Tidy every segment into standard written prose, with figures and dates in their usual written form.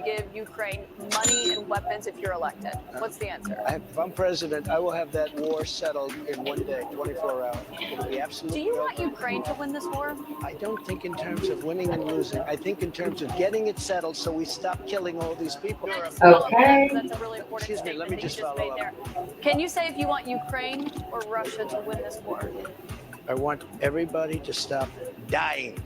give Ukraine money and weapons if you're elected? What's the answer? If I'm president, I will have that war settled in one day, 24 hours. It'll be absolutely Do you want over. Ukraine to win this war? I don't think in terms of winning and losing. I think in terms of getting it settled so we stop killing all these people. Okay. That's a really important Excuse me, let me statement just that you follow made up. there. Can you say if you want Ukraine or Russia to win this war? I want everybody to stop dying.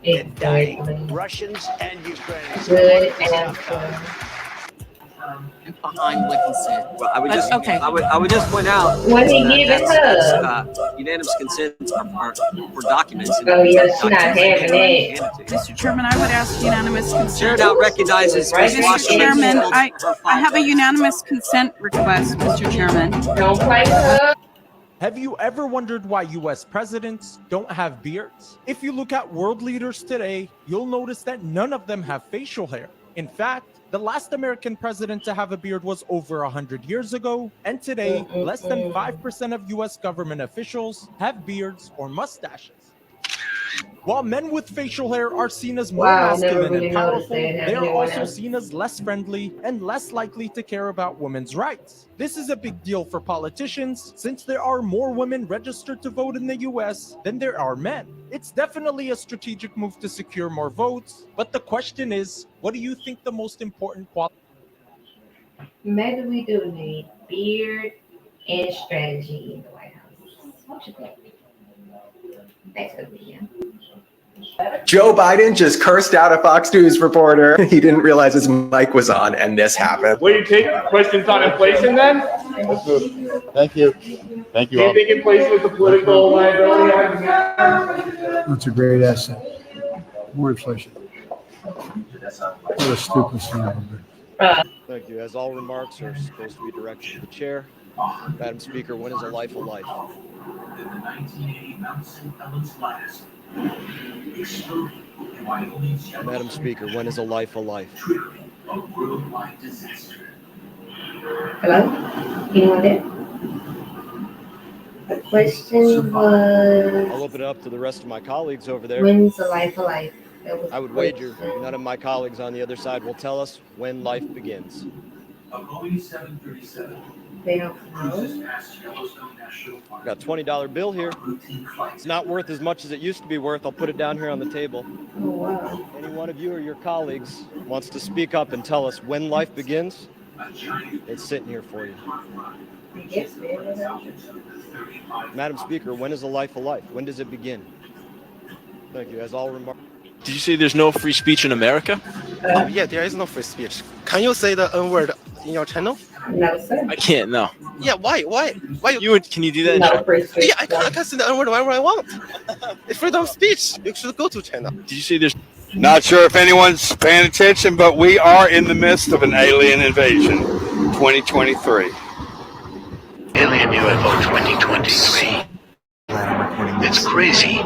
Exactly. Russians and Ukrainians. Good Stop answer. dying. Behind what he said. Well, I would just, Okay. I would just point out What he giving her? that's unanimous consents are documents. Oh, yeah, she not having it. Mr. Chairman, I would ask unanimous Chair consent. now recognizes Right, Ms. Mr. Washington. Chairman, Fields I for have a 5 minutes. unanimous consent request, Mr. Chairman. Don't play with her. Have you ever wondered why US presidents don't have beards? If you look at world leaders today, you'll notice that none of them have facial hair. In fact, the last American president to have a beard was over 100 years ago, and today, less than 5% of US government officials have beards or mustaches. While men with facial hair are seen as more Wow, never masculine really and noticed powerful, that. they are Anyone also else? seen as less friendly and less likely to care about women's rights. This is a big deal for politicians since there are more women registered to vote in the US than there are men. It's definitely a strategic move to secure more votes, but the question is, what do you think the most important quality? Maybe we do need beard and strategy in the White House. What you think? Back to the video. Joe Biden just cursed out a Fox News reporter. He didn't realize his mic was on, and this happened. Will you take questions on inflation then? Thank you. Thank Do you think inflation is a political liability? That's a great asset. More inflation. What a stupid son of a bitch. Thank you. As all remarks are supposed to be directed to the chair, Madam Speaker, when is a life a life? Madam Speaker, when is a life a life? Hello? Anyone there? The question was, I'll open it up to the rest of my colleagues over there. when's a life alive? That was I would wager none of my colleagues on the other side will tell us when life begins. They don't know. Got a $20 bill here. It's not worth as much as it used to be worth. I'll put it down here on the table. Oh, wow. Any one of you or your colleagues wants to speak up and tell us when life begins, it's sitting here for you. I guess they Madam Speaker, when is a life a life? When does it begin? Thank you. As all remarks. Did you say there's no free speech in America? Oh, yeah, there is no free speech. Can you say the N-word in your channel? No, sir. I can't. No. Yeah, why? Can you do that? No, free speech. Yeah, I can say the N-word whenever I want. It's freedom of speech. You should go to China. Did you say there's? Not sure if anyone's paying attention, but we are in the midst of an alien invasion 2023. Alien UFO 2023. It's crazy.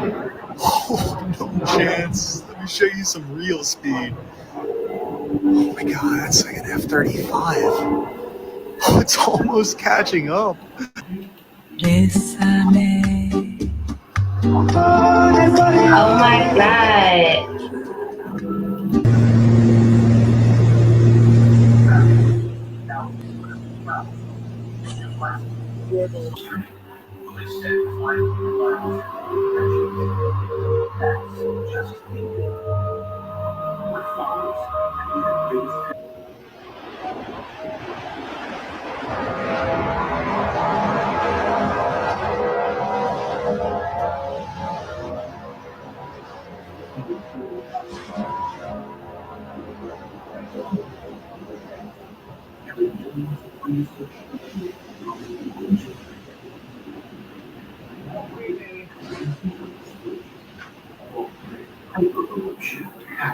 Oh, no chance. Let me show you some real speed. Oh my god, that's like an F-35. Oh, it's almost catching up. Oh my god.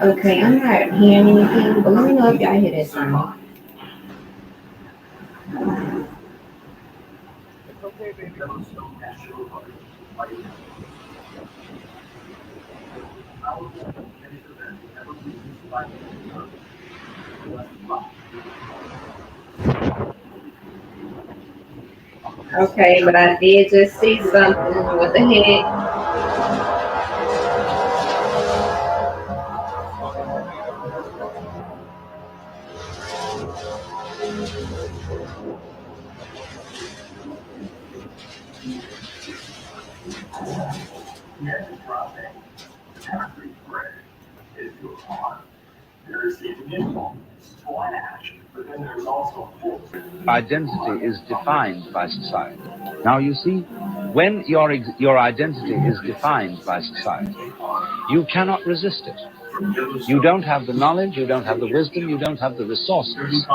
Okay, I'm not hearing anything, but let me know if y'all hear that song. Okay, but I did just see something. What the heck? Identity is defined by society. Now you see, when your identity is defined by society, you cannot resist it. You don't have the knowledge, you don't have the wisdom, you don't have the resources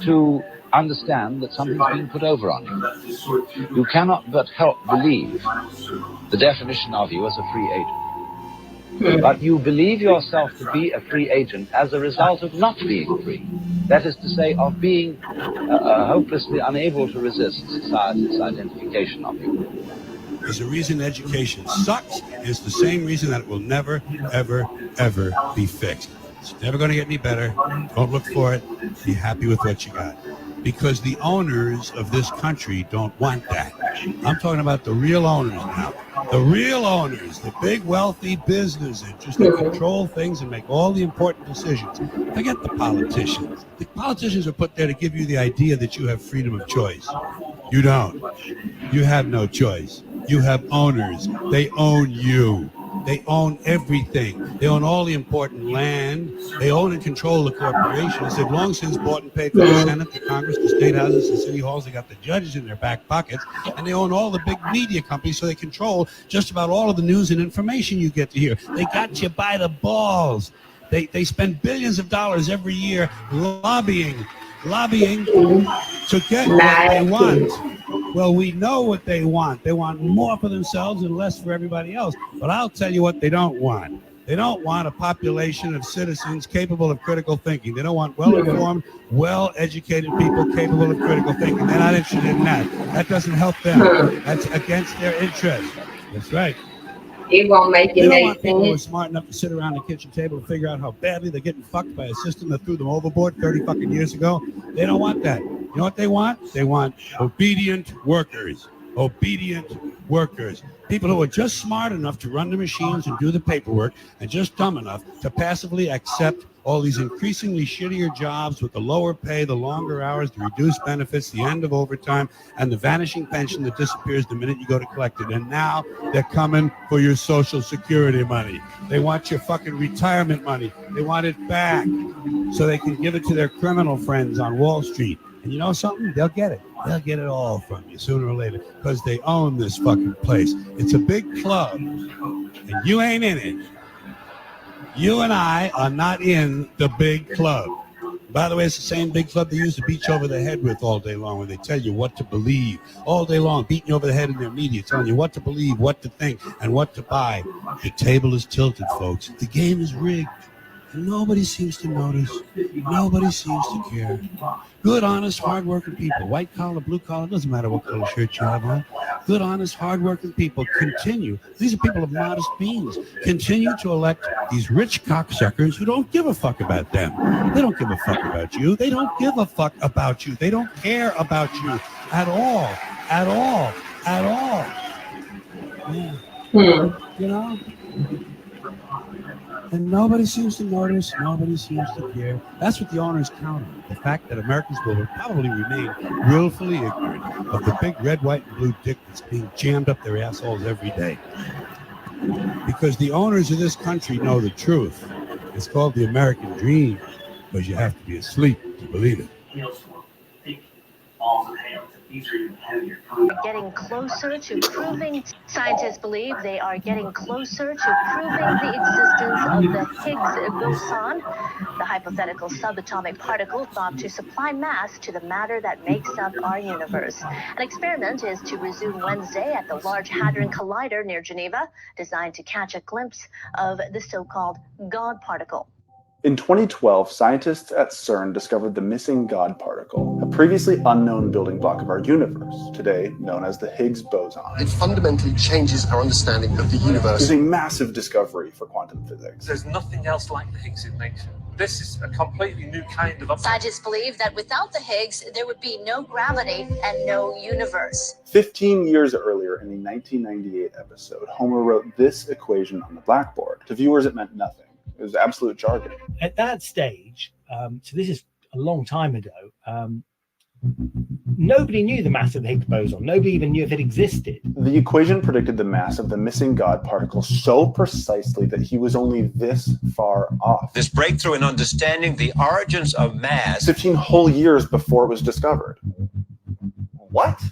to understand that something's being put over on you. You cannot but help believe the definition of you as a free agent. But you believe yourself to be a free agent as a result of not being free. That is to say, of being hopelessly unable to resist society's identification of you. There's a reason education sucks. It's the same reason that it will never, ever, ever be fixed. It's never going to get any better. Don't look for it. Be happy with what you got. Because the owners of this country don't want that. I'm talking about the real owners now. The real owners, the big wealthy business interests that control things and make all the important decisions. Forget the politicians. The politicians are put there to give you the idea that you have freedom of choice. You don't. You have no choice. You have owners. They own you. They own everything. They own all the important land. They own and control the corporations. They've long since bought and paid for the Senate, the Congress, the state houses, the city halls. They got the judges in their back pockets. And they own all the big media companies, so they control just about all of the news and information you get to hear. They got you by the balls. They spend billions of dollars every year lobbying to get what they want. Well, we know what they want. They want more for themselves and less for everybody else. But I'll tell you what they don't want. They don't want a population of citizens capable of critical thinking. They don't want well-informed, well-educated people capable of critical thinking. They're not interested in that. That doesn't help them. That's against their interest. That's right. It won't make They it don't make want people who are sense. smart enough to sit around the kitchen table and figure out how badly they're getting fucked by a system that threw them overboard 30 fucking years ago. They don't want that. You know what they want? They want obedient workers. Obedient workers. People who are just smart enough to run the machines and do the paperwork and just dumb enough to passively accept all these increasingly shittier jobs with the lower pay, the longer hours, the reduced benefits, the end of overtime, and the vanishing pension that disappears the minute you go to collect it. And now they're coming for your Social Security money. They want your fucking retirement money. They want it back so they can give it to their criminal friends on Wall Street. And you know something? They'll get it. They'll get it all from you sooner or later because they own this fucking place. It's a big club, and you ain't in it. You and I are not in the big club. By the way, it's the same big club they used to beat you over the head with all day long when they tell you what to believe. All day long, beating you over the head in their media, telling you what to believe, what to think, and what to buy. The table is tilted, folks. The game is rigged. And nobody seems to notice. Nobody seems to care. Good, honest, hardworking people, white collar, blue collar, doesn't matter what color shirt you have on. Good, honest, hardworking people continue. These are people of modest means. Continue to elect these rich cocksuckers who don't give a fuck about them. They don't give a fuck about you. They don't give a fuck about you. They don't care about you at all. At all. At all. Yeah. You know? And nobody seems to notice, nobody seems to care. That's what the owners count on. The fact that Americans will probably remain willfully ignorant of the big red, white, and blue dick that's being jammed up their assholes every day. Because the owners of this country know the truth. It's called the American dream, because you have to be asleep to believe it. Getting closer to proving, scientists believe they are getting closer to proving the existence of the Higgs boson, the hypothetical subatomic particle thought to supply mass to the matter that makes up our universe. An experiment is to resume Wednesday at the Large Hadron Collider near Geneva, designed to catch a glimpse of the so-called God particle. In 2012, scientists at CERN discovered the missing God particle, a previously unknown building block of our universe, today known as the Higgs boson. It fundamentally changes our understanding of the universe. It's a massive discovery for quantum physics. There's nothing else like the Higgs in nature. This is a completely new kind of... Scientists believe that without the Higgs, there would be no gravity and no universe. 15 years earlier, in the 1998 episode, Homer wrote this equation on the blackboard. To viewers, it meant nothing. It was absolute jargon. At that stage, so this is a long time ago, nobody knew the mass of the Higgs boson. Nobody even knew if it existed. The equation predicted the mass of the missing God particle so precisely that he was only this far off. This breakthrough in understanding the origins of mass 15 whole years before it was discovered. What?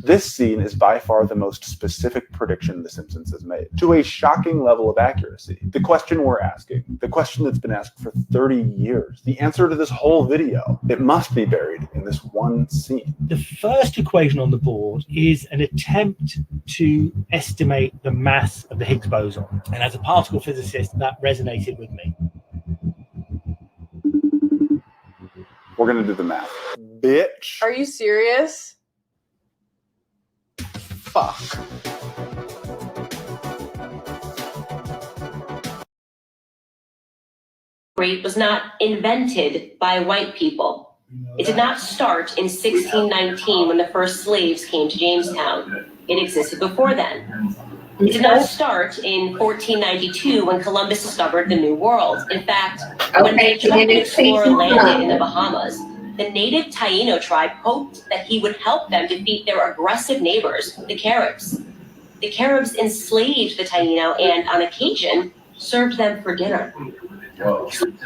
This scene is by far the most specific prediction The Simpsons has made, to a shocking level of accuracy. The question we're asking, the question that's been asked for 30 years, the answer to this whole video, it must be buried in this one scene. The first equation on the board is an attempt to estimate the mass of the Higgs boson. And as a particle physicist, that resonated with me. We're going to do the math. Bitch. Are you serious? Fuck. Was not invented by white people. It did not start in 1619 when the first slaves came to Jamestown. It existed before then. It did not start in 1492 when Columbus discovered the New World. In fact, when the Egyptian explorer landed in the Bahamas, the native Taino tribe hoped that he would help them defeat their aggressive neighbors, the Caribs. The Caribs enslaved the Taino and, on occasion, served them for dinner.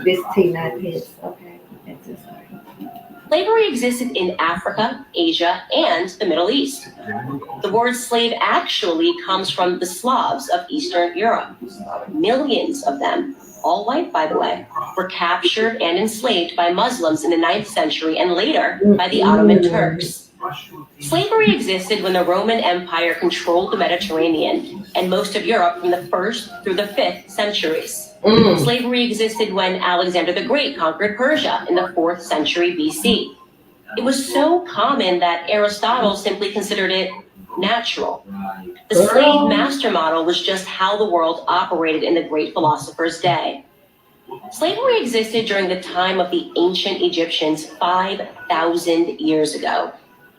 This T9 is okay. That's this one. Slavery existed in Africa, Asia, and the Middle East. The word slave actually comes from the Slavs of Eastern Europe. Millions of them, all white by the way, were captured and enslaved by Muslims in the 9th century and later by the Ottoman Turks. Slavery existed when the Roman Empire controlled the Mediterranean and most of Europe from the 1st through the 5th centuries. Slavery existed when Alexander the Great conquered Persia in the 4th century BC. It was so common that Aristotle simply considered it natural. The slave master model was just how the world operated in the great philosopher's day. Slavery existed during the time of the ancient Egyptians 5,000 years ago.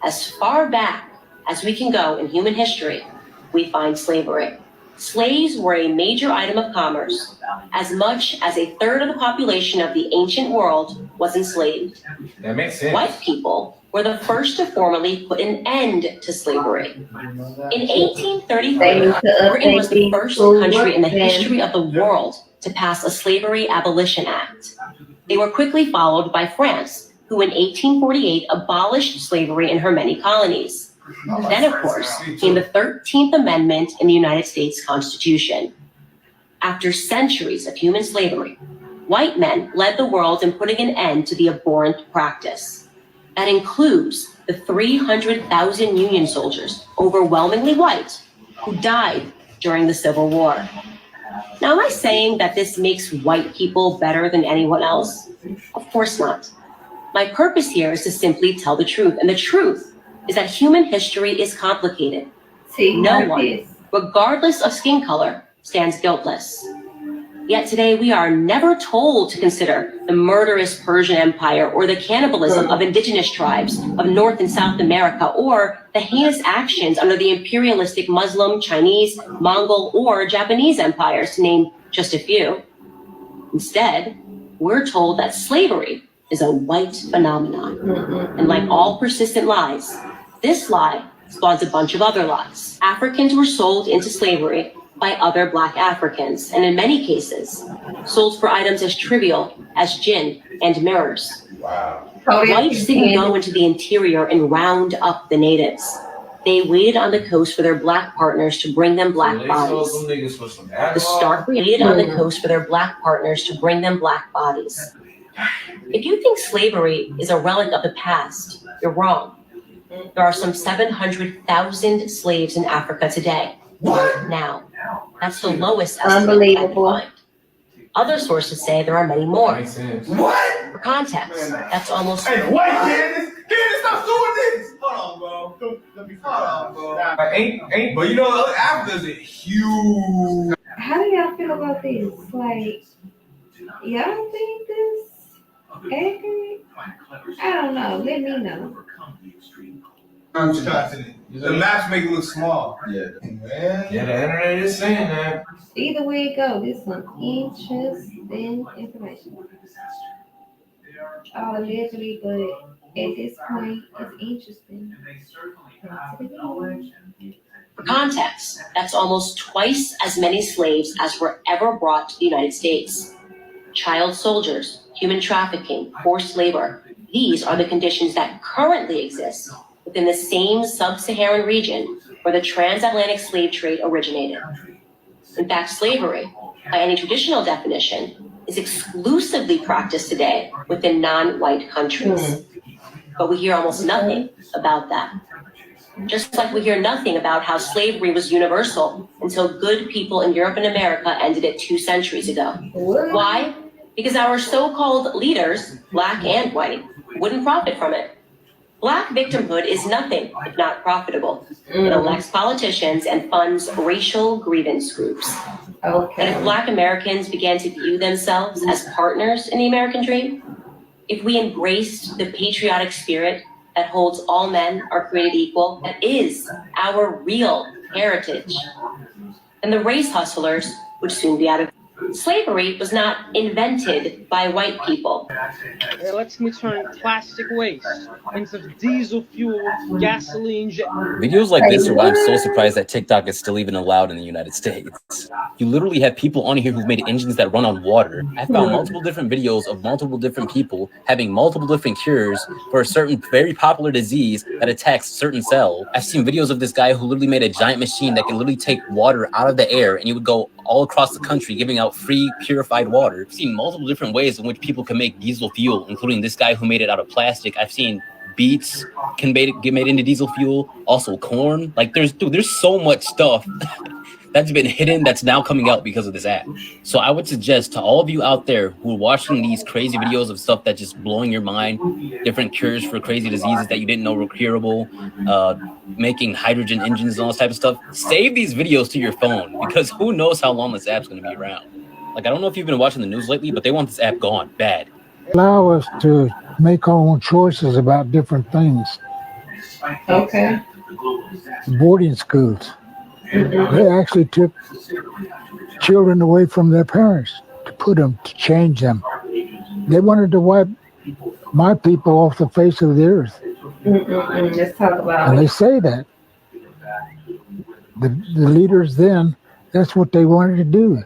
As far back as we can go in human history, we find slavery. Slaves were a major item of commerce. As much as a third of the population of the ancient world was enslaved. That makes sense. White people were the first to formally put an end to slavery. In 1833, Britain was the first country in the history of the world to pass a Slavery Abolition Act. They were quickly followed by France, who in 1848 abolished slavery in her many colonies. Then, of course, came the 13th Amendment in the United States Constitution. After centuries of human slavery, white men led the world in putting an end to the abhorrent practice. That includes the 300,000 Union soldiers, overwhelmingly white, who died during the Civil War. Now, am I saying that this makes white people better than anyone else? Of course not. My purpose here is to simply tell the truth, and the truth is that human history is complicated. No one, regardless of skin color, stands guiltless. Yet today we are never told to consider the murderous Persian Empire or the cannibalism of indigenous tribes of North and South America or the heinous actions under the imperialistic Muslim, Chinese, Mongol, or Japanese empires, to name just a few. Instead, we're told that slavery is a white phenomenon. And like all persistent lies, this lie spawns a bunch of other lies. Africans were sold into slavery by other Black Africans, and in many cases, sold for items as trivial as gin and mirrors. Whites didn't go into the interior and round up the natives. They waited on the coast for their Black partners to bring them Black bodies. The Stark waited on the coast for their Black partners to bring them Black bodies. If you think slavery is a relic of the past, you're wrong. There are some 700,000 slaves in Africa today. Now, that's the lowest estimate I can find. Other sources say there are many more. For context, that's almost. Hey, wait, Candace! Candace, stop doing this! Hold on, bro. Let me hold on, bro. Ain't, but you know, Africa's a huge. How do y'all feel about this? Like, y'all don't think this accurate? I don't know. Let me know. The maps make it look small. Yeah. Man. Yeah, the internet is saying that. Either way it go, this is some interesting information. allegedly, but at this point, it's interesting. For context, that's almost twice as many slaves as were ever brought to the United States. Child soldiers, human trafficking, forced labor, these are the conditions that currently exist within the same sub-Saharan region where the transatlantic slave trade originated. In fact, slavery, by any traditional definition, is exclusively practiced today within non-white countries. But we hear almost nothing about that. Just like we hear nothing about how slavery was universal until good people in Europe and America ended it 2 centuries ago. Why? Because our so-called leaders, black and white, wouldn't profit from it. Black victimhood is nothing if not profitable. It elects politicians and funds racial grievance groups. And if Black Americans began to view themselves as partners in the American dream, if we embraced the patriotic spirit that holds all men are created equal, that is our real heritage, then the race hustlers would soon be out of. Slavery was not invented by white people. It lets me turn plastic waste into diesel fuel, gasoline. Videos like this are why I'm so surprised that TikTok is still even allowed in the United States. You literally have people on here who've made engines that run on water. I found multiple different videos of multiple different people having multiple different cures for a certain very popular disease that attacks certain cells. I've seen videos of this guy who literally made a giant machine that can literally take water out of the air and he would go all across the country giving out free purified water. I've seen multiple different ways in which people can make diesel fuel, including this guy who made it out of plastic. I've seen beets can get made into diesel fuel, also corn. Like there's so much stuff that's been hidden that's now coming out because of this app. So I would suggest to all of you out there who are watching these crazy videos of stuff that's just blowing your mind, different cures for crazy diseases that you didn't know were curable, making hydrogen engines and all this type of stuff, save these videos to your phone because who knows how long this app's going to be around. Like, I don't know if you've been watching the news lately, but they want this app gone bad. Allow us to make our own choices about different things. Okay. Boarding schools. They actually took children away from their parents to put them, to change them. They wanted to wipe my people off the face of the earth. Let's talk about And it. they say that. The leaders then, that's what they wanted to do.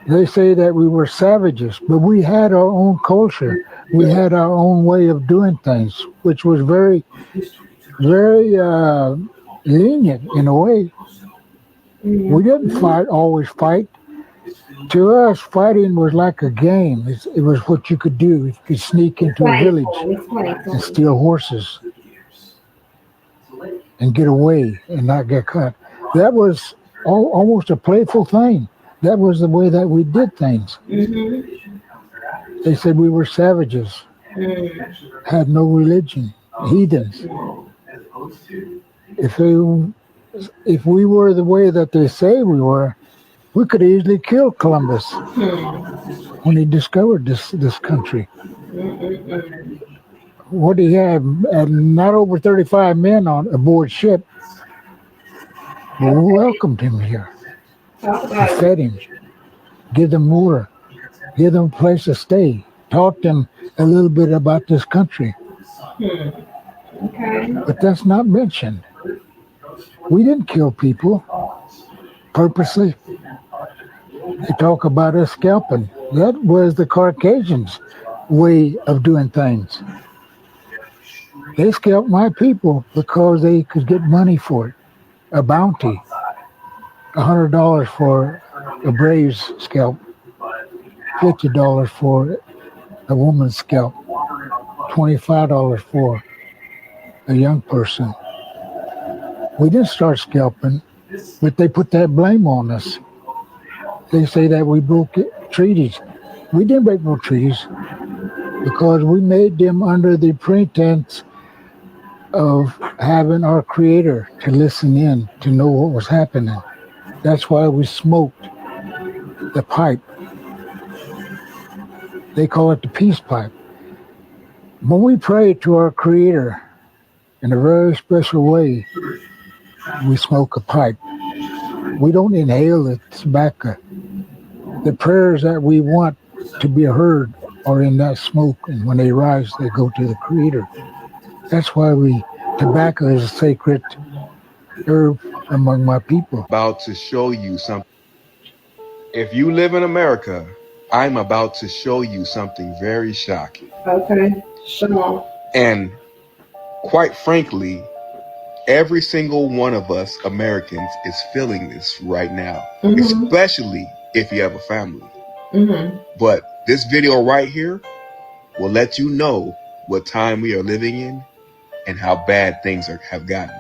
They say that we were savages, but we had our own culture. We had our own way of doing things, which was very, very lenient in a way. We didn't always fight. To us, fighting was like a game. It was what you could do. You could sneak into a village and steal horses and get away and not get caught. That was almost a playful thing. That was the way that we did things. They said we were savages, had no religion, heathens. If we were the way that they say we were, we could easily kill Columbus when he discovered this country. What did he have? Not over 35 men on aboard ship. But we welcomed him here. We fed him, give them water, give them a place to stay, taught them a little bit about this country. Okay. But that's not mentioned. We didn't kill people purposely. They talk about us scalping. That was the Caucasians' way of doing things. They scalped my people because they could get money for it, a bounty. $100 for a Braves scalp, $50 for a woman's scalp, $25 for a young person. We didn't start scalping, but they put that blame on us. They say that we broke treaties. We didn't break no treaties because we made them under the pretense of having our creator to listen in, to know what was happening. That's why we smoked the pipe. They call it the peace pipe. When we pray to our Creator in a very special way, we smoke a pipe. We don't inhale the tobacco. The prayers that we want to be heard are in that smoke, and when they rise, they go to the Creator. That's why tobacco is a sacred herb among my people. About to show you something. If you live in America, I'm about to show you something very shocking. Okay, show on. And quite frankly, every single one of us Americans is feeling this right now, especially if you have a family. But this video right here will let you know what time we are living in and how bad things have gotten.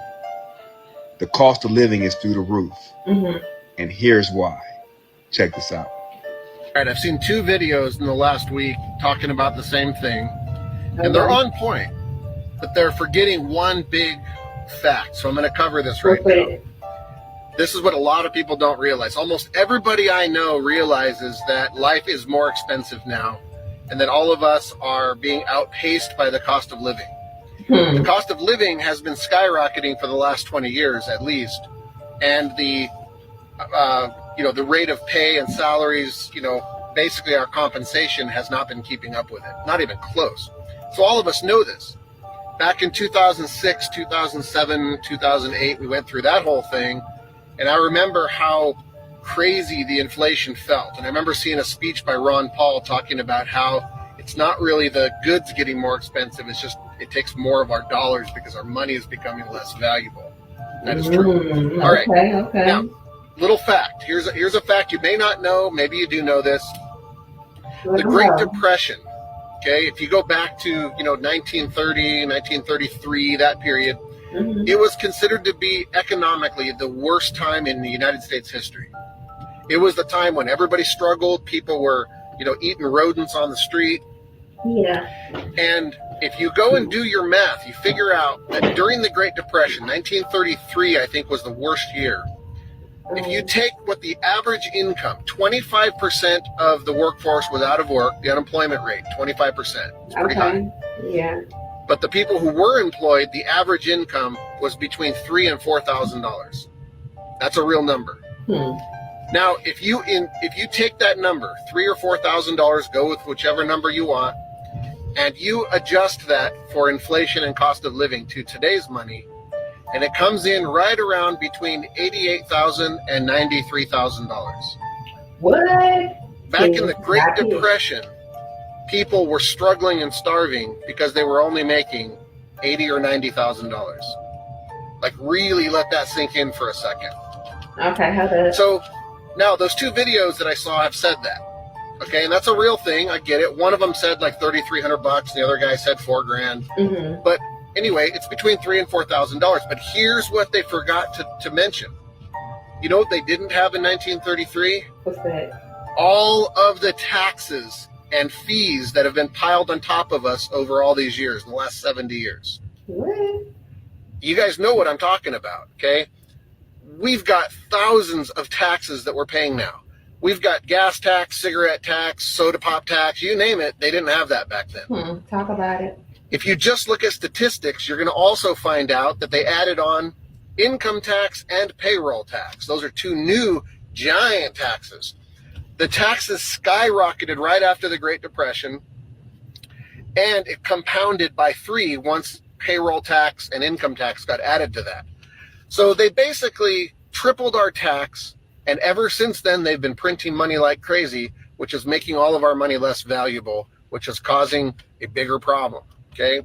The cost of living is through the roof. And here's why. Check this out. All right, I've seen 2 videos in the last week talking about the same thing, and they're on point, but they're forgetting one big fact. So I'm going to cover this right now. This is what a lot of people don't realize. Almost everybody I know realizes that life is more expensive now, and that all of us are being outpaced by the cost of living. The cost of living has been skyrocketing for the last 20 years at least, and the the rate of pay and salaries, basically our compensation has not been keeping up with it, not even close. So all of us know this. Back in 2006, 2007, 2008, we went through that whole thing, and I remember how crazy the inflation felt. And I remember seeing a speech by Ron Paul talking about how it's not really the goods getting more expensive, it's just it takes more of our dollars because our money is becoming less valuable. That is true. All right. Okay. Now, little fact. Here's a fact you may not know. Maybe you do know this. The Great Depression. Okay, if you go back to 1930, 1933, that period, it was considered to be economically the worst time in the United States history. It was the time when everybody struggled. People were eating rodents on the street. Yeah. And if you go and do your math, you figure out that during the Great Depression, 1933, I think, was the worst year. If you take what the average income, 25% of the workforce was out of work, the unemployment rate, 25%. It's pretty high. Yeah. But the people who were employed, the average income was between $3,000 and $4,000. That's a real number. Now, if you take that number, $3,000 or $4,000, go with whichever number you want, and you adjust that for inflation and cost of living to today's money, and it comes in right around between $88,000 and $93,000. What? Back in the Great Depression, people were struggling and starving because they were only making $80,000 or $90,000. Like, really let that sink in for a second. Okay, how does? So now those 2 videos that I saw have said that. Okay, and that's a real thing. I get it. One of them said like $3,300. The other guy said $4,000. But anyway, it's between $3,000 and $4,000. But here's what they forgot to mention. You know what they didn't have in 1933? What's that? All of the taxes and fees that have been piled on top of us over all these years, in the last 70 years. What? You guys know what I'm talking about, okay? We've got thousands of taxes that we're paying now. We've got gas tax, cigarette tax, soda pop tax, you name it. They didn't have that back then. Talk about it. If you just look at statistics, you're going to also find out that they added on income tax and payroll tax. Those are 2 new giant taxes. The taxes skyrocketed right after the Great Depression, and it compounded by 3 once payroll tax and income tax got added to that. So they basically tripled our tax, and ever since then they've been printing money like crazy, which is making all of our money less valuable, which is causing a bigger problem. Okay,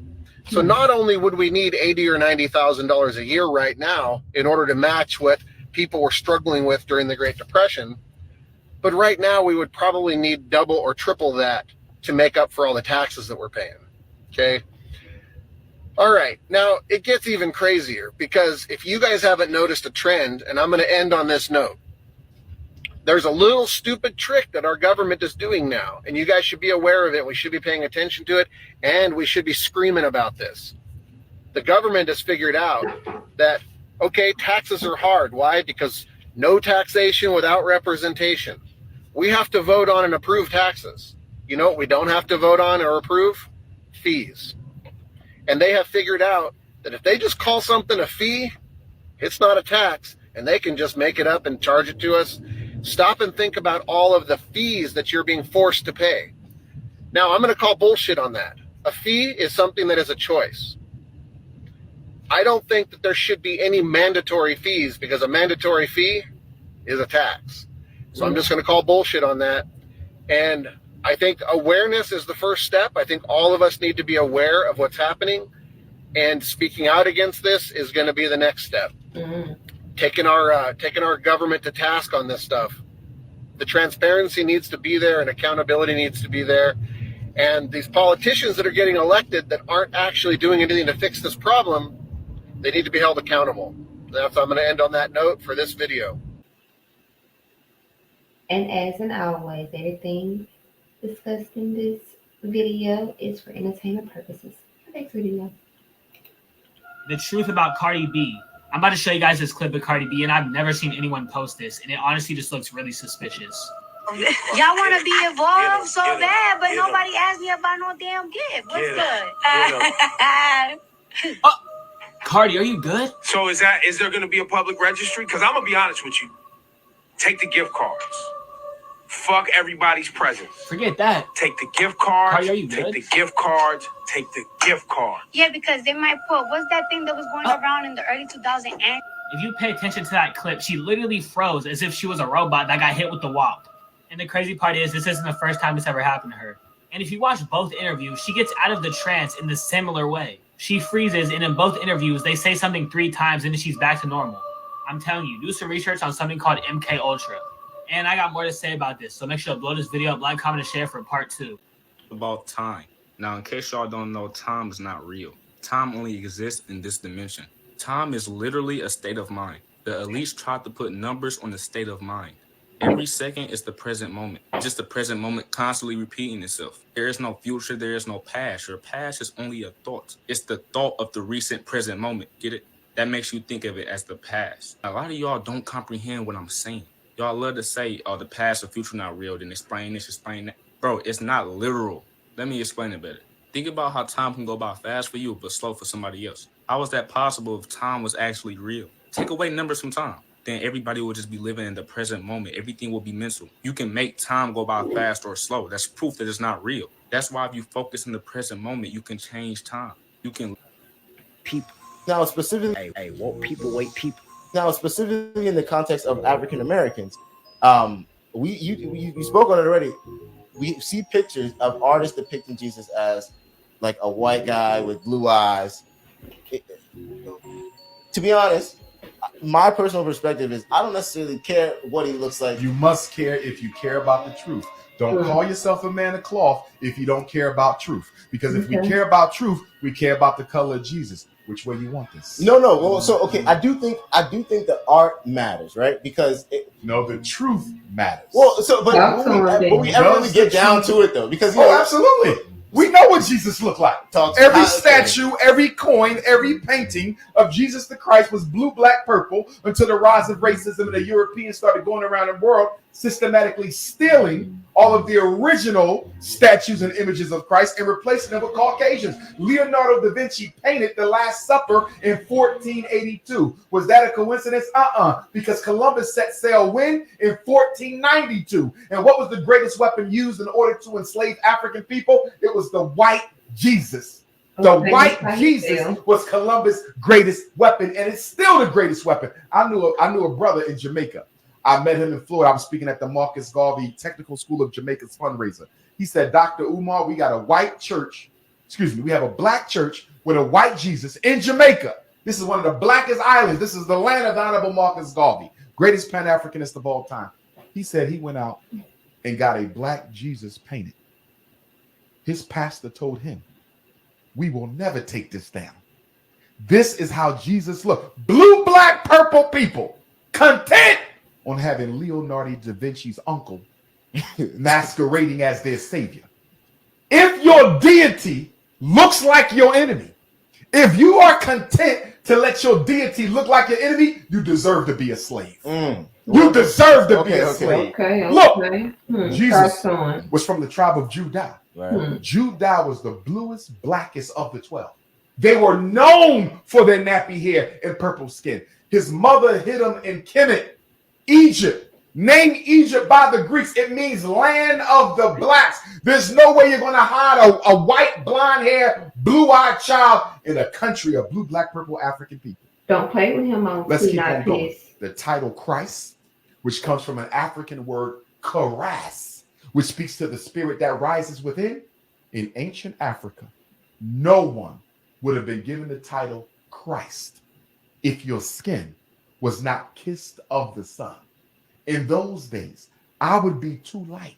so not only would we need $80,000 or $90,000 a year right now in order to match what people were struggling with during the Great Depression, but right now we would probably need double or triple that to make up for all the taxes that we're paying. Okay. All right. Now it gets even crazier, because if you guys haven't noticed a trend, and I'm going to end on this note, there's a little stupid trick that our government is doing now, and you guys should be aware of it. We should be paying attention to it, and we should be screaming about this. The government has figured out that, okay, taxes are hard. Why? Because no taxation without representation. We have to vote on and approve taxes. You know what we don't have to vote on or approve? Fees. And they have figured out that if they just call something a fee, it's not a tax, and they can just make it up and charge it to us. Stop and think about all of the fees that you're being forced to pay. Now, I'm going to call bullshit on that. A fee is something that is a choice. I don't think that there should be any mandatory fees, because a mandatory fee is a tax. So I'm just going to call bullshit on that. And I think awareness is the first step. I think all of us need to be aware of what's happening, and speaking out against this is going to be the next step. Taking our government to task on this stuff. The transparency needs to be there, and accountability needs to be there. And these politicians that are getting elected that aren't actually doing anything to fix this problem, they need to be held accountable. That's, I'm going to end on that note for this video. And as and always, everything discussed in this video is for entertainment purposes. Next video. The truth about Cardi B. I'm about to show you guys this clip of Cardi B, and I've never seen anyone post this, and it honestly just looks really suspicious. Y'all want to be involved so bad, but nobody asked me about no damn gift. What's good? Cardi, are you good? So is there going to be a public registry? Because I'm going to be honest with you. Take the gift cards. Fuck everybody's presents. Forget that. Take the gift cards. Cardi, are you good? Take the gift cards. Take the gift cards. Yeah, because they might put, what's that thing that was going around in the early 2000s? If you pay attention to that clip, she literally froze as if she was a robot that got hit with the wop. And the crazy part is, this isn't the first time this ever happened to her. And if you watch both interviews, she gets out of the trance in the similar way. She freezes, and in both interviews, they say something 3 times, and then she's back to normal. I'm telling you, do some research on something called MK Ultra. And I got more to say about this, so make sure to blow this video up, like, comment, and share for part 2. About time. Now, in case y'all don't know, time is not real. Time only exists in this dimension. Time is literally a state of mind. The elites tried to put numbers on the state of mind. Every second is the present moment. Just the present moment constantly repeating itself. There is no future, there is no past. Your past is only a thought. It's the thought of the recent present moment. Get it? That makes you think of it as the past. A lot of y'all don't comprehend what I'm saying. Y'all love to say, oh, the past or future not real, then explain this, explain that. Bro, it's not literal. Let me explain it better. Think about how time can go by fast for you, but slow for somebody else. How is that possible if time was actually real? Take away numbers from time. Then everybody will just be living in the present moment. Everything will be mental. You can make time go by fast or slow. That's proof that it's not real. That's why if you focus in the present moment, you can change time. You can people. Now specifically, woke people, wait people. Now specifically in the context of African Americans, you spoke on it already. We see pictures of artists depicting Jesus as like a white guy with blue eyes. To be honest, my personal perspective is I don't necessarily care what he looks like. You must care if you care about the truth. Don't call yourself a man of cloth if you don't care about truth. Because if we care about truth, we care about the color of Jesus. Which way you want this? No. Well, so okay, I do think the art matters, right? Because the truth matters. Well, but we ever really get down to it though, because absolutely. We know what Jesus looked like. Every statue, every coin, every painting of Jesus the Christ was blue, black, purple until the rise of racism and the Europeans started going around the world systematically stealing all of the original statues and images of Christ and replacing them with Caucasians. Leonardo da Vinci painted the Last Supper in 1482. Was that a coincidence? Because Columbus set sail when? In 1492. And what was the greatest weapon used in order to enslave African people? It was the white Jesus. The white Jesus was Columbus' greatest weapon, and it's still the greatest weapon. I knew a brother in Jamaica. I met him in Florida. I was speaking at the Marcus Garvey Technical School of Jamaica's fundraiser. He said, Dr. Umar, we got a white church. We have a black church with a white Jesus in Jamaica. This is one of the blackest islands. This is the land of the Honorable Marcus Garvey, greatest Pan-Africanist of all time. He said he went out and got a black Jesus painted. His pastor told him, we will never take this down. This is how Jesus looked. Blue, black, purple people, content on having Leonardo da Vinci's uncle masquerading as their savior. If your deity looks like your enemy, if you are content to let your deity look like your enemy, you deserve to be a slave. You deserve to be a slave. Look, Jesus was from the tribe of Judah. Judah was the bluest, blackest of the 12. They were known for their nappy hair and purple skin. His mother hid him in Kemet, Egypt. Name Egypt by the Greeks. It means land of the blacks. There's no way you're going to hide a white, blonde hair, blue-eyed child in a country of blue, black, purple African people. Don't play with him on Let's keep Peanut on going. Piss. The title Christ, which comes from an African word, karas, which speaks to the spirit that rises within. In ancient Africa, no one would have been given the title Christ if your skin was not kissed of the sun. In those days, I would be too light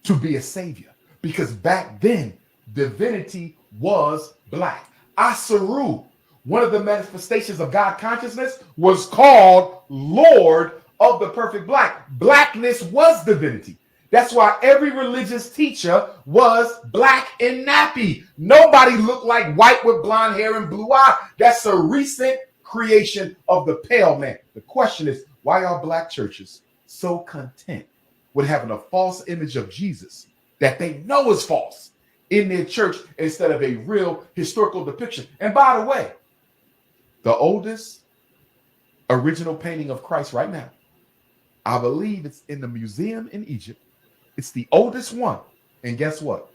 to be a savior because back then, divinity was black. Asaru, one of the manifestations of God consciousness, was called Lord of the perfect black. Blackness was divinity. That's why every religious teacher was black and nappy. Nobody looked like white with blonde hair and blue eyes. That's a recent creation of the pale man. The question is, why are black churches so content with having a false image of Jesus that they know is false in their church instead of a real historical depiction? And by the way, the oldest original painting of Christ right now, I believe it's in the museum in Egypt. It's the oldest one. And guess what?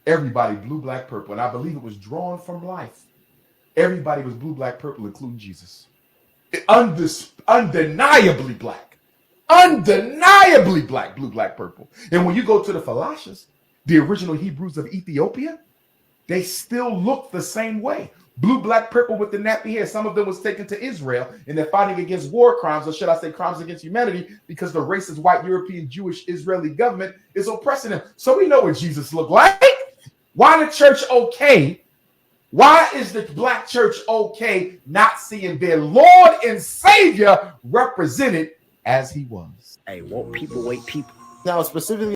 Everybody blue, black, purple. And I believe it was drawn from life. Everybody was blue, black, purple, including Jesus. Undeniably black. Undeniably black, blue, black, purple. And when you go to the Falashas, the original Hebrews of Ethiopia, they still look the same way. Blue, black, purple with the nappy hair. Some of them was taken to Israel and they're fighting against war crimes, or should I say crimes against humanity, because the racist white European Jewish Israeli government is oppressing them. So we know what Jesus looked like. Why the church okay? Why is the black church okay not seeing their Lord and Savior represented as he was? Hey, woke people, wake people. Now, specifically